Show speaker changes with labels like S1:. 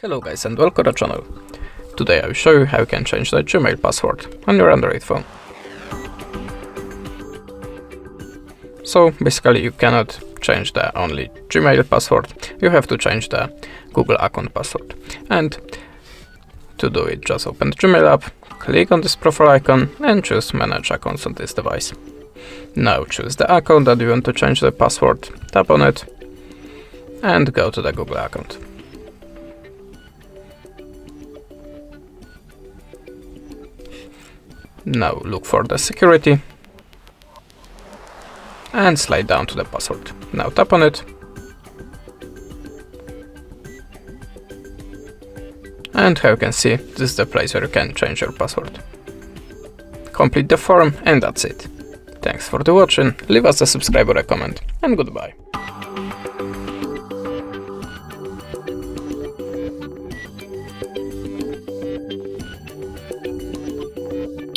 S1: Hello guys and welcome to the channel. Today I will show you how you can change the Gmail password on your Android phone. So basically you cannot change the only Gmail password, you have to change the Google account password. And to do it, just open the Gmail app, click on this profile icon and choose manage accounts on this device. Now choose the account that you want to change the password, tap on it and go to the Google account. Now look for the security and slide down to the password. Now tap on it and how you can see, this is the place where you can change your password. Complete the form and that's it. Thanks for the watching, leave us a subscribe or a comment and goodbye.